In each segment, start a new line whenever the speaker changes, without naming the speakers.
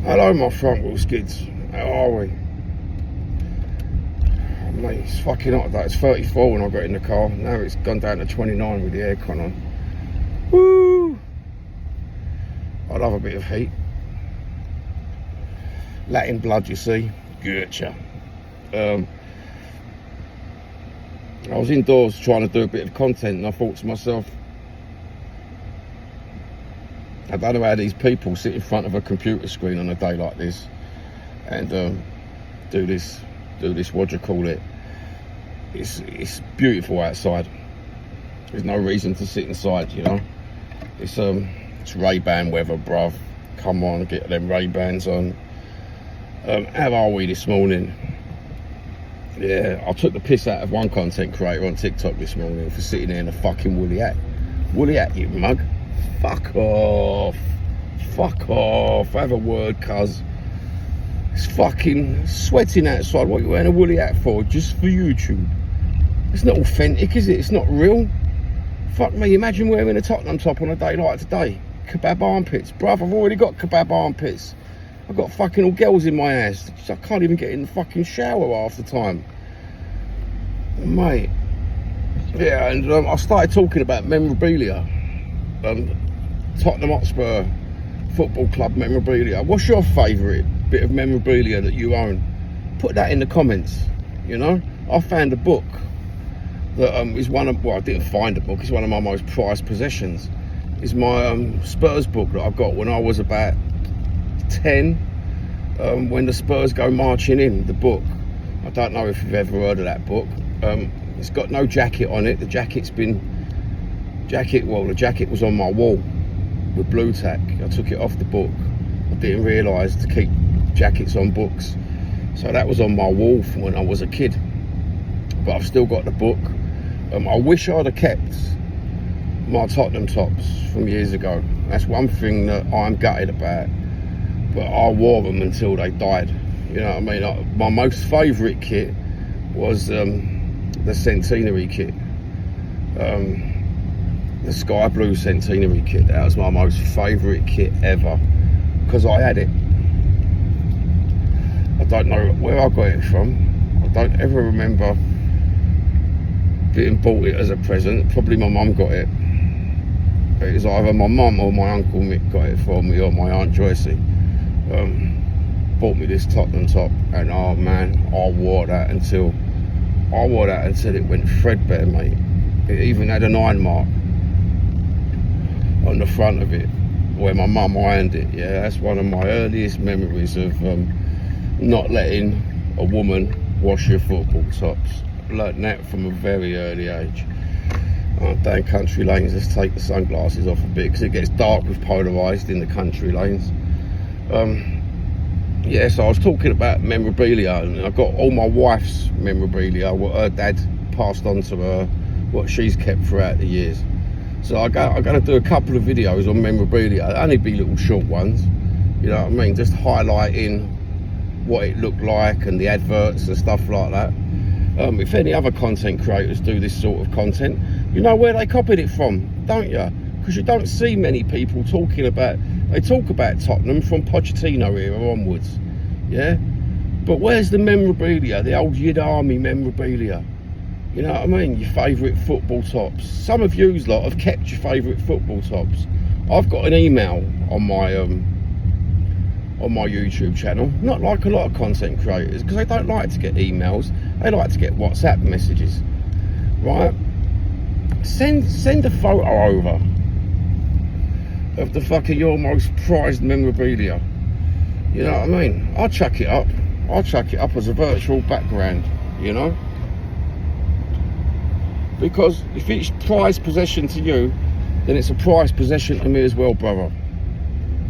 Hello, my front wheel skids. How are we? Mate, it's fucking hot today. It's 34 when I got in the car. Now it's gone down to 29 with the aircon on. Woo! I love a bit of heat. Latin blood, you see. Gotcha. I was indoors trying to do a bit of content, and I thought to myself, I don't know how these people sit in front of a computer screen on a day like this and do this, what do you call it? It's beautiful outside. There's no reason to sit inside, you know. It's Ray-Ban weather, bruv. Come on, get them Ray-Bans on. How are we this morning? Yeah, I took the piss out of one content creator on TikTok this morning for sitting there in a fucking woolly hat. Woolly hat, you mug. Fuck off. Fuck off. Have a word, cuz. It's fucking sweating outside. What are you wearing a woolly hat for? Just for YouTube. It's not authentic, is it? It's not real. Fuck me, imagine wearing a Tottenham top on a day like today. Kebab armpits. Bruv, I've already got kebab armpits. I've got fucking all girls in my ass. I can't even get in the fucking shower half the time. Mate. Yeah, and I started talking about memorabilia. Tottenham Hotspur Football Club memorabilia. What's your favourite bit of memorabilia that you own? Put that in the comments, you know. I found a book that is one of, well, I didn't find a book, it's one of my most prized possessions. It's my Spurs book that I got when I was about 10, when the Spurs go marching in, the book. I don't know if you've ever heard of that book. It's got no jacket on it. The jacket was on my wall with blue tack. I took it off the book. I didn't realise to keep jackets on books. So that was on my wall from when I was a kid. But I've still got the book. I wish I'd have kept my Tottenham tops from years ago. That's one thing that I'm gutted about. But I wore them until they died. You know what I mean? My most favourite kit was the centenary kit. The sky blue centenary kit. That was my most favourite kit ever because I had it. I don't know where I got it from. I don't ever remember being bought it as a present. Probably my mum got it. It was either my mum or my uncle Mick got it for me, or my aunt Joycey bought me this Tottenham top, and oh man, I wore that until it went threadbare, mate. It even had an iron mark on the front of it where my mum ironed it. Yeah, that's one of my earliest memories of not letting a woman wash your football tops. Learned that from a very early age. Down country lanes, let's take the sunglasses off a bit because it gets dark with polarised in the country lanes. Yeah, so I was talking about memorabilia, and I got all my wife's memorabilia, what her dad passed on to her, what she's kept throughout the years. So I'm going to do a couple of videos on memorabilia. It'll only be little short ones, you know what I mean, just highlighting what it looked like and the adverts and stuff like that. If any other content creators do this sort of content, you know where they copied it from, don't you? Because you don't see many people talking about, they talk about Tottenham from Pochettino era onwards, yeah? But where's the memorabilia, the old Yid Army memorabilia? You know what I mean? Your favourite football tops. Some of you lot have kept your favourite football tops. I've got an email on my YouTube channel, not like a lot of content creators, because they don't like to get emails, they like to get WhatsApp messages, right? Send a photo over of the fucking your most prized memorabilia. You know what I mean? I'll chuck it up as a virtual background, you know? Because if it's prized possession to you, then it's a prized possession to me as well, brother.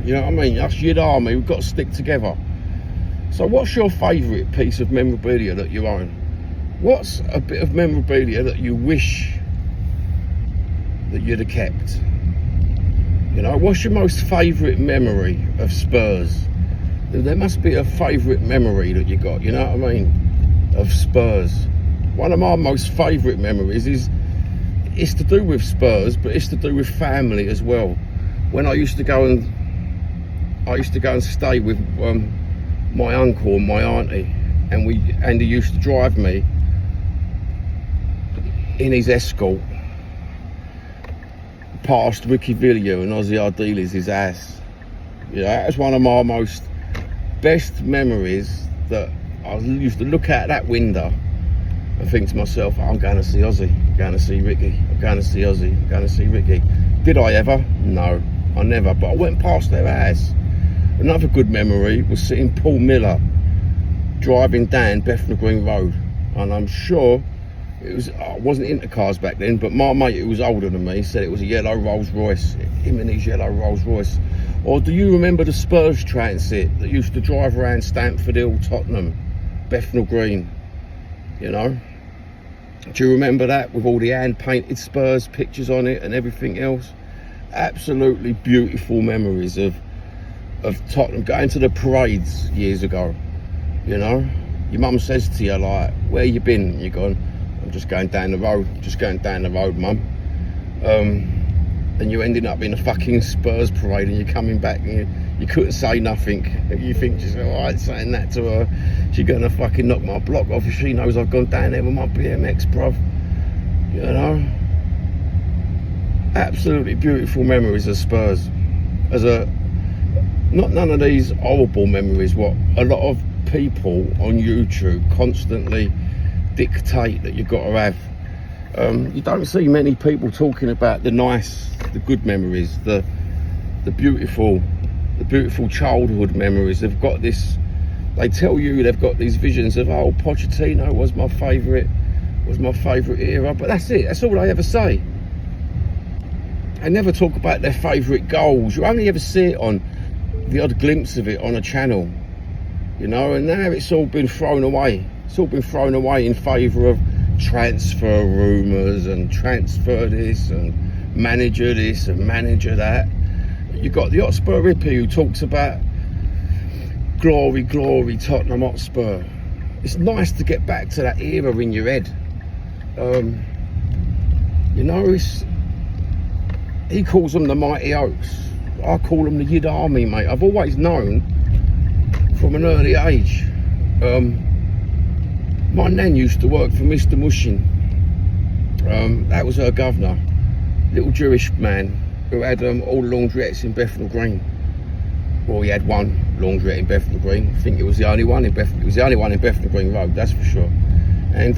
You know what I mean? Us Yid Army, we've got to stick together. So what's your favourite piece of memorabilia that you own? What's a bit of memorabilia that you wish that you'd have kept? You know, what's your most favourite memory of Spurs? There must be a favourite memory that you got, you know what I mean, of Spurs. One of my most favourite memories is, it's to do with Spurs, but it's to do with family as well. When I used to go and I used to go and stay with my uncle and my auntie, and he used to drive me in his Escort past Ricky Villiers and Ozzy Ardiles' house. You know, that was one of my most best memories, that I used to look out that window and think to myself, I'm going to see Ozzy, I'm going to see Ricky, I'm going to see Ozzy, I'm going to see Ricky. Did I ever? No, I never, but I went past their house. Another good memory was seeing Paul Miller driving down Bethnal Green Road, and I'm sure I wasn't into cars back then, but my mate who was older than me said it was a yellow Rolls Royce, him and his yellow Rolls Royce. Or do you remember the Spurs transit that used to drive around Stamford Hill, Tottenham, Bethnal Green, you know? Do you remember that, with all the hand-painted Spurs pictures on it and everything else? Absolutely beautiful memories of Tottenham, going to the parades years ago, you know? Your mum says to you, like, where you been? And you're going, I'm just going down the road, mum. And you're ending up in a fucking Spurs parade, and you're coming back and you couldn't say nothing. You think, just alright, saying that to her, she's gonna fucking knock my block off if she knows I've gone down there with my BMX, bruv. You know? Absolutely beautiful memories of Spurs. None of these horrible memories, what a lot of people on YouTube constantly dictate that you've got to have. You don't see many people talking about the nice, the good memories, the beautiful childhood memories. They've got this, they tell you they've got these visions of, oh, Pochettino was my favourite era, but that's it, that's all they ever say. They never talk about their favourite goals. You only ever see it on the odd glimpse of it on a channel, you know, and now it's all been thrown away. It's all been thrown away in favour of transfer rumours and transfer this and manager that. You've got the Hotspur hippie who talks about glory, Tottenham Hotspur. It's nice to get back to that era in your head. You know, he calls them the Mighty Oaks. I call them the Yid Army, mate. I've always known from an early age. My nan used to work for Mr. Mushin. That was her governor, little Jewish man who had all the laundrettes in Bethnal Green. Well, he had one laundrette in Bethnal Green. I think it was the only one in Bethnal Green Road, that's for sure. And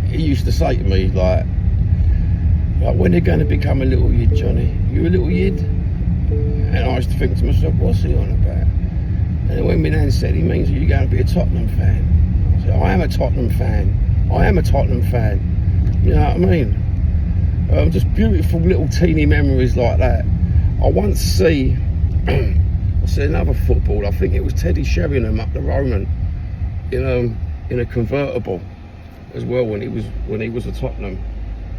he used to say to me, like, when are you going to become a little Yid, Johnny? You a little Yid? And I used to think to myself, what's he on about? And when my nan said, he means you're going to be a Tottenham fan. I said, I am a Tottenham fan. You know what I mean? Just beautiful little teeny memories like that. I once see another footballer, I think it was Teddy Sheringham up the Roman, in a convertible as well when he was a Tottenham.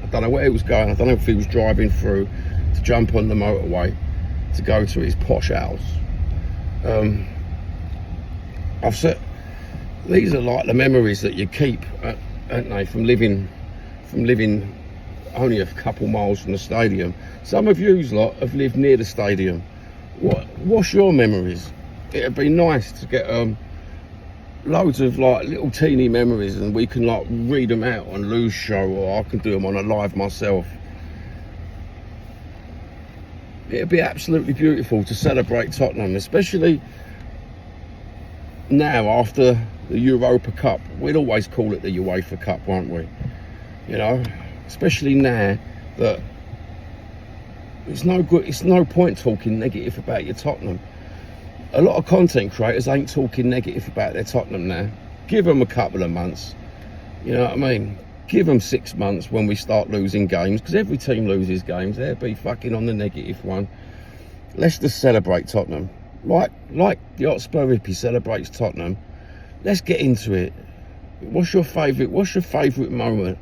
I don't know where he was going. I don't know if he was driving through to jump on the motorway to go to his posh house. I've said these are like the memories that you keep, aren't they, from living only a couple miles from the stadium. Some of yous lot have lived near the stadium. What's your memories? It'd be nice to get loads of like little teeny memories, and we can like read them out on Lou's show, or I can do them on a live myself. It'd be absolutely beautiful to celebrate Tottenham, especially now after the Europa Cup. We'd always call it the UEFA Cup, won't we? You know, especially now that it's no point talking negative about your Tottenham. A lot of content creators ain't talking negative about their Tottenham now. Give them a couple of months, you know what I mean? Give them 6 months when we start losing games, because every team loses games. They'll be fucking on the negative one. Let's just celebrate Tottenham. Like the Hotspur hippie celebrates Tottenham. Let's get into it. What's your favourite moment?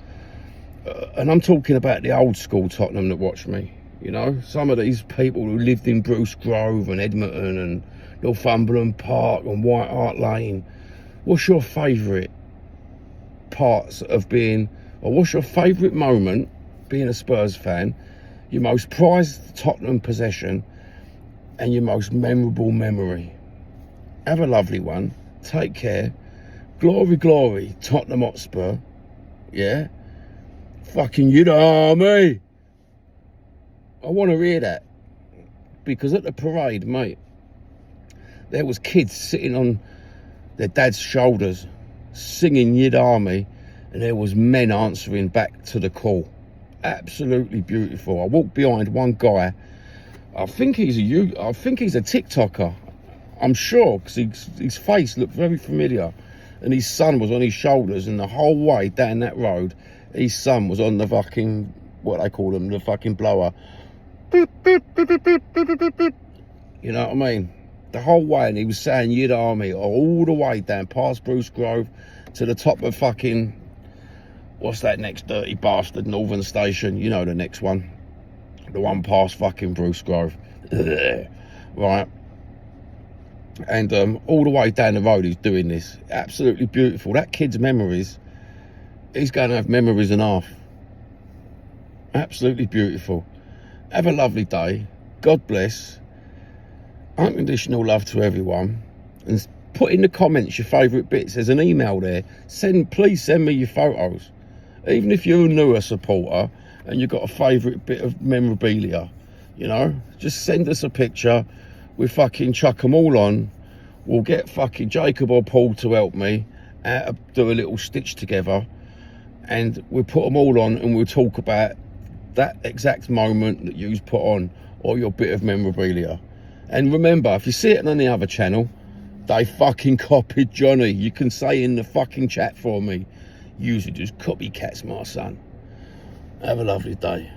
And I'm talking about the old school Tottenham that watch me. You know, some of these people who lived in Bruce Grove and Edmonton and Northumberland Park and White Hart Lane. What's your favourite parts of being, or what's your favourite moment being a Spurs fan? Your most prized Tottenham possession, and your most memorable memory. Have a lovely one. Take care. Glory, glory, Tottenham Hotspur. Yeah? Fucking you the army. I want to hear that. Because at the parade, mate, there was kids sitting on their dad's shoulders singing Yid Army, and there was men answering back to the call. Absolutely beautiful. I walked behind one guy. I think he's a TikToker. I'm sure, because his face looked very familiar. And his son was on his shoulders, and the whole way down that road, his son was on the fucking, what they call them, the fucking blower. Beep, beep, beep, beep, beep, beep, beep, beep. You know what I mean? The whole way, and he was saying Yid Army all the way down past Bruce Grove to the top of fucking, what's that next dirty bastard, Northern Station? You know the next one. The one past fucking Bruce Grove. Right. And all the way down the road he's doing this. Absolutely beautiful. That kid's memories, he's going to have memories and half. Absolutely beautiful. Have a lovely day. God bless. Unconditional love to everyone. And put in the comments your favourite bits. There's an email there. Please send me your photos. Even if you're a newer supporter and you've got a favourite bit of memorabilia, you know, just send us a picture. We fucking chuck them all on. We'll get fucking Jacob or Paul to help me do a little stitch together, and we'll put them all on, and we'll talk about that exact moment that you've put on, or your bit of memorabilia. And remember, if you see it on any other channel, they fucking copied Johnny. You can say in the fucking chat for me, usually just copycats, my son. Have a lovely day.